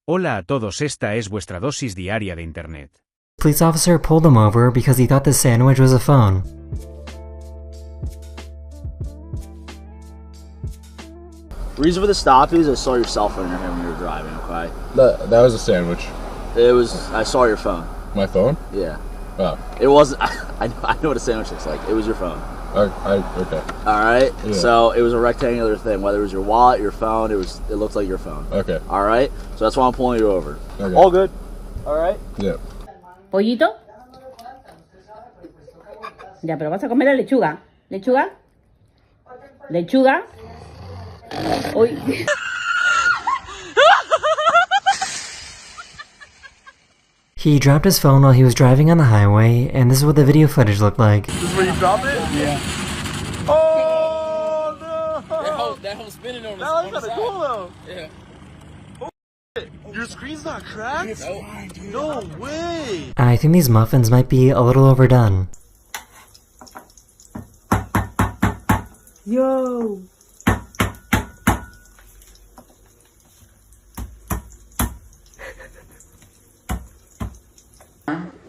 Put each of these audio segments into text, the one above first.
Hola a todos, esta es vuestra dosis diaria de internet. Police officer pulled him over because he thought the sandwich was a phone. Reason for the stop is I saw your cell phone in your hand when you were driving, okay? That was a sandwich. I saw your phone. My phone? Yeah. Oh. It wasn't, I know what a sandwich looks like. It was your phone. Okay. Alright? Yeah. So it was a rectangular thing. Whether it was your wallet, your phone, it looked like your phone. Okay. Alright? So that's why I'm pulling you over. Okay. All good. Alright? Yeah. ¿Pollito? Ya, pero vas a comer la lechuga. ¿Lechuga? ¿Lechuga? Uy. He dropped his phone while he was driving on the highway, and this is what the video footage looked like. This is where you dropped it? Yeah. Oh no! That whole spinning on the That was kinda cool though. Yeah. Oh shit. Your screen's not cracked? It's fine, dude. No way! I think these muffins might be a little overdone. Yo.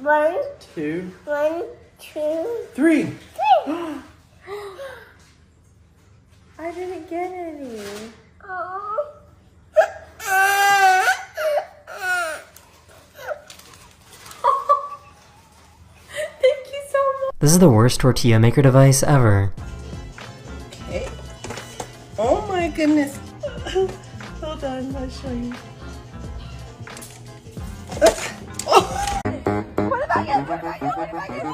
One, Two, one, two, three. I didn't get any. Oh. Thank you so much. This is the worst tortilla maker device ever. Okay. Oh my goodness. Hold on, I'll show you. What about you? What about you? What about you?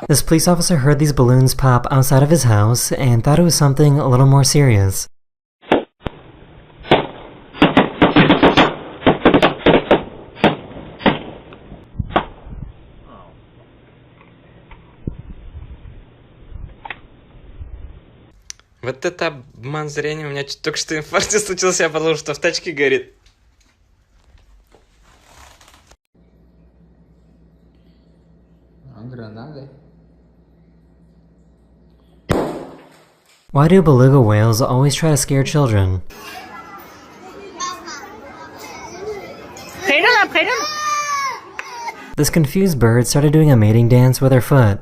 This police officer heard these balloons pop outside of his house and thought it was something a little more serious. Вот это обман зрения, у меня чуть только что инфаркт случился, я подумал, что в тачке горит. Гранаты. Why do beluga whales always try to scare children? This confused bird started doing a mating dance with her foot.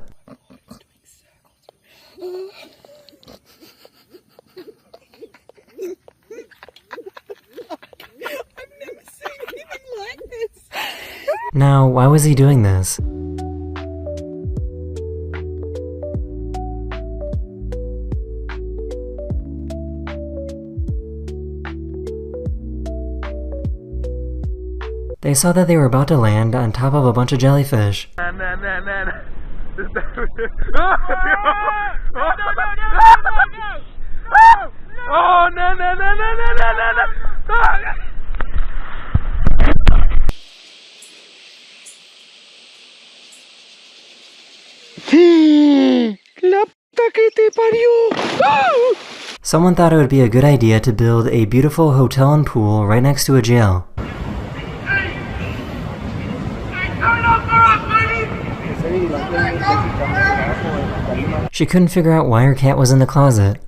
Now, why was he doing this? They saw that they were about to land on top of a bunch of jellyfish. Man. Oh no. Someone thought it would be a good idea to build a beautiful hotel and pool right next to a jail. She couldn't figure out why her cat was in the closet.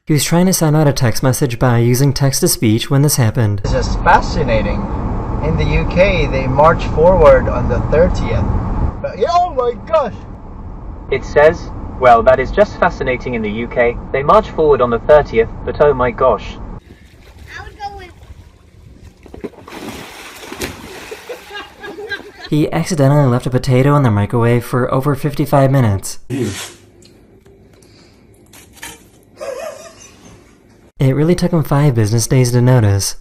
He was trying to send out a text message by using text-to-speech when this happened. It's just fascinating. In the UK, they march forward on the 30th. But, oh my gosh! It says, well, that is just fascinating in the UK. They march forward on the 30th, but oh my gosh. I would go with. He accidentally left a potato in the microwave for over 55 minutes. It really took him 5 business days to notice.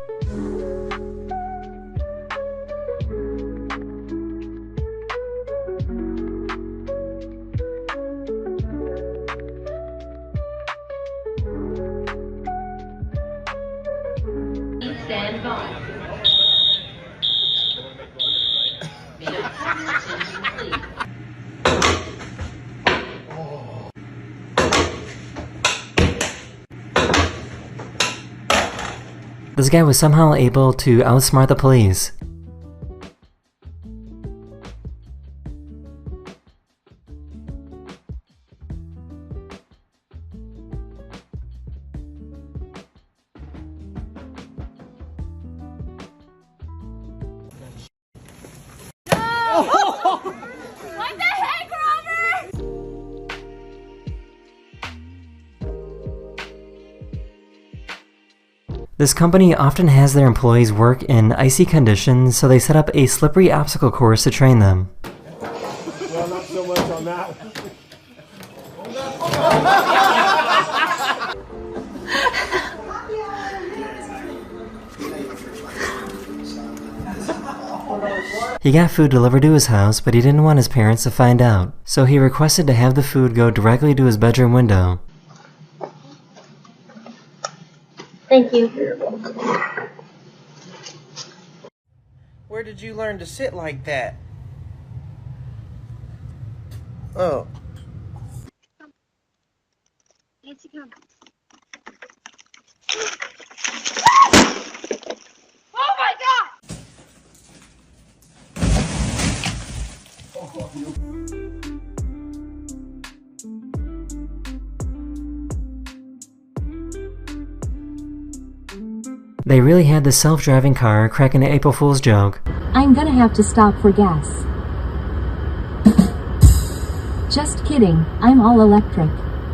Stand by. This guy was somehow able to outsmart the police. What the heck, Robert? This company often has their employees work in icy conditions, so they set up a slippery obstacle course to train them. Well, not so much on that one. He got food delivered to his house, but he didn't want his parents to find out, so he requested to have the food go directly to his bedroom window. Thank you. Where did you learn to sit like that? Oh. Nancy, come. Oh my God! They really had the self-driving car cracking an April Fool's joke. I'm gonna have to stop for gas. Just kidding, I'm all electric.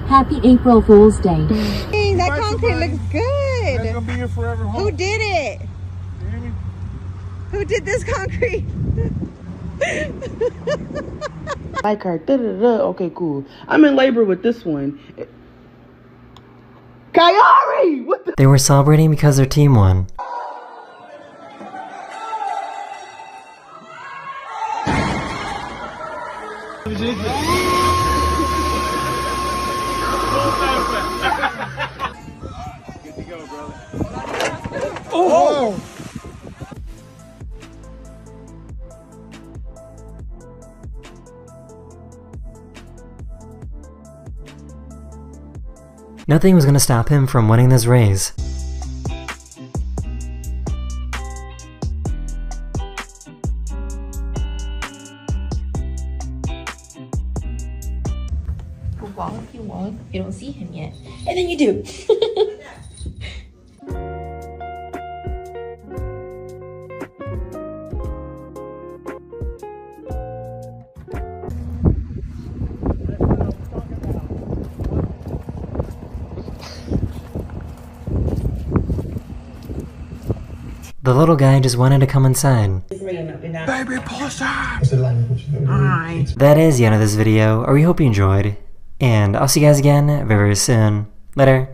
Happy April Fool's Day. Hey, that concrete looks good. That's gonna be here forever. Who did it? Who did this concrete? Like her, okay, cool. I'm in labor with this one. Kayari! What the? They were celebrating because their team won. Good to go, brother. Oh! Nothing was going to stop him from winning this race. You walk, you don't see him yet. And then you do. The little guy just wanted to come inside. Baby, push up! That is the end of this video. I really hope you enjoyed, and I'll see you guys again very, very soon. Later.